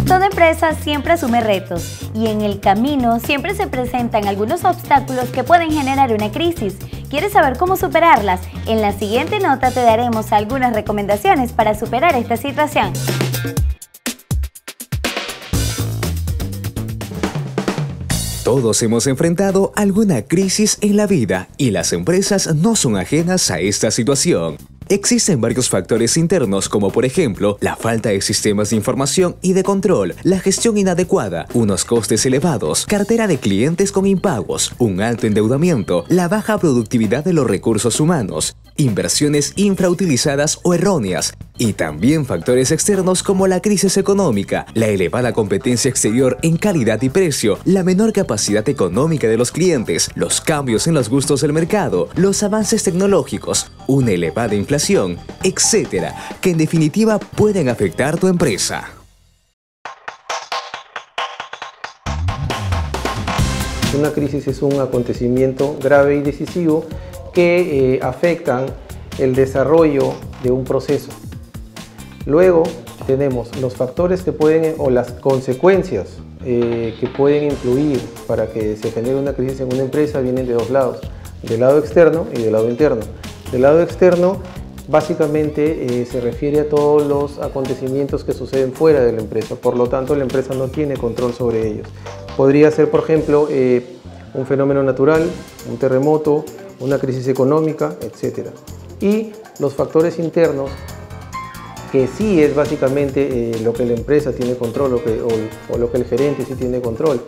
Toda empresa siempre asume retos y en el camino siempre se presentan algunos obstáculos que pueden generar una crisis. ¿Quieres saber cómo superarlas? En la siguiente nota te daremos algunas recomendaciones para superar esta situación. Todos hemos enfrentado alguna crisis en la vida y las empresas no son ajenas a esta situación. Existen varios factores internos como por ejemplo la falta de sistemas de información y de control, la gestión inadecuada, unos costes elevados, cartera de clientes con impagos, un alto endeudamiento, la baja productividad de los recursos humanos, inversiones infrautilizadas o erróneas, y también factores externos como la crisis económica, la elevada competencia exterior en calidad y precio, la menor capacidad económica de los clientes, los cambios en los gustos del mercado, los avances tecnológicos, una elevada inflación, etcétera, que en definitiva pueden afectar tu empresa. Una crisis es un acontecimiento grave y decisivo que afectan el desarrollo de un proceso. Luego tenemos los factores que pueden o las consecuencias que pueden influir para que se genere una crisis en una empresa vienen de dos lados, del lado externo y del lado interno. Del lado externo básicamente se refiere a todos los acontecimientos que suceden fuera de la empresa, por lo tanto la empresa no tiene control sobre ellos. Podría ser, por ejemplo, un fenómeno natural, un terremoto, una crisis económica, etc. Y los factores internos, que sí es básicamente lo que la empresa tiene control o lo que el gerente sí tiene control.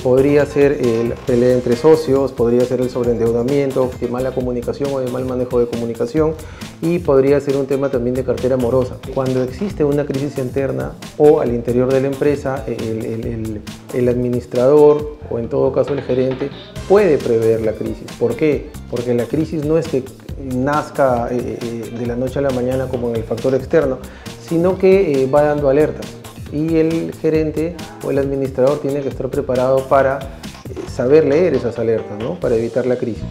Podría ser la pelea entre socios, podría ser el sobreendeudamiento, de mala comunicación o de mal manejo de comunicación, y podría ser un tema también de cartera morosa. Cuando existe una crisis interna o al interior de la empresa, el administrador o en todo caso el gerente puede prever la crisis. ¿Por qué? Porque la crisis no es que nazca de la noche a la mañana como en el factor externo, sino que va dando alertas. Y el gerente o el administrador tiene que estar preparado para saber leer esas alertas, ¿no? Para evitar la crisis.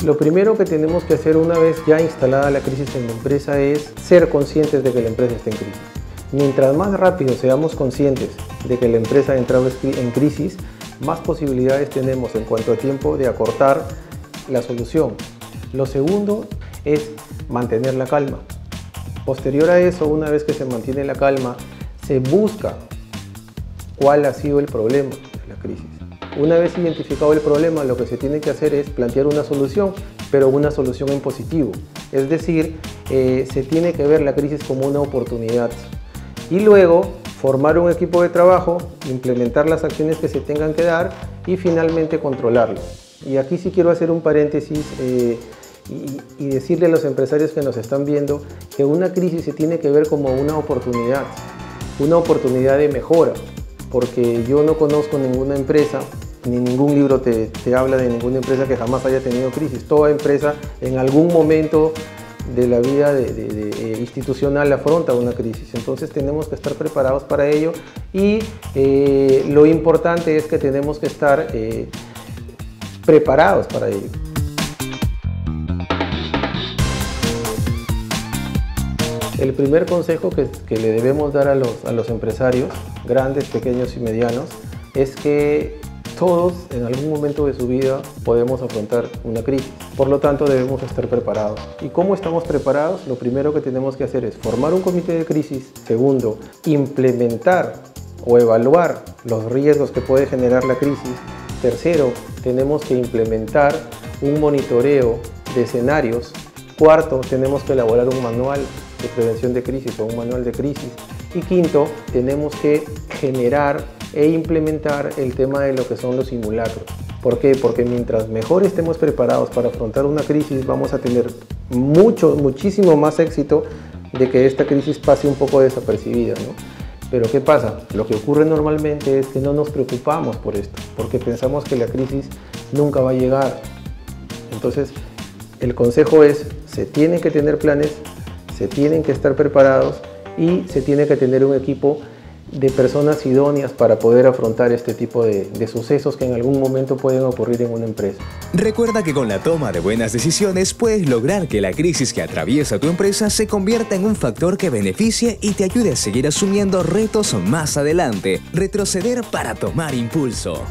Lo primero que tenemos que hacer una vez ya instalada la crisis en la empresa es ser conscientes de que la empresa está en crisis. Mientras más rápido seamos conscientes de que la empresa ha entrado en crisis, más posibilidades tenemos en cuanto a tiempo de acortar la solución. Lo segundo es mantener la calma. Posterior a eso, una vez que se mantiene la calma, se busca cuál ha sido el problema de la crisis. Una vez identificado el problema, lo que se tiene que hacer es plantear una solución, pero una solución en positivo. Es decir, se tiene que ver la crisis como una oportunidad. Y luego, formar un equipo de trabajo, implementar las acciones que se tengan que dar y finalmente controlarlo. Y aquí sí quiero hacer un paréntesis y decirle a los empresarios que nos están viendo que una crisis se tiene que ver como una oportunidad de mejora, porque yo no conozco ninguna empresa, ni ningún libro te habla de ninguna empresa que jamás haya tenido crisis. Toda empresa en algún momento de la vida institucional afronta una crisis, entonces tenemos que estar preparados para ello y lo importante es que tenemos que estar preparados para ello. El primer consejo que le debemos dar a los empresarios, grandes, pequeños y medianos, es que todos en algún momento de su vida podemos afrontar una crisis. Por lo tanto, debemos estar preparados. ¿Y cómo estamos preparados? Lo primero que tenemos que hacer es formar un comité de crisis. Segundo, implementar o evaluar los riesgos que puede generar la crisis. Tercero, tenemos que implementar un monitoreo de escenarios. Cuarto, tenemos que elaborar un manual de prevención de crisis o un manual de crisis. Y quinto, tenemos que generar e implementar el tema de lo que son los simulacros. ¿Por qué? Porque mientras mejor estemos preparados para afrontar una crisis, vamos a tener muchísimo más éxito de que esta crisis pase un poco desapercibida, ¿no? Pero ¿qué pasa? Lo que ocurre normalmente es que no nos preocupamos por esto, porque pensamos que la crisis nunca va a llegar. Entonces, el consejo es, se tienen que tener planes, se tienen que estar preparados y se tiene que tener un equipo de personas idóneas para poder afrontar este tipo de sucesos que en algún momento pueden ocurrir en una empresa. Recuerda que con la toma de buenas decisiones puedes lograr que la crisis que atraviesa tu empresa se convierta en un factor que beneficie y te ayude a seguir asumiendo retos más adelante. Retroceder para tomar impulso.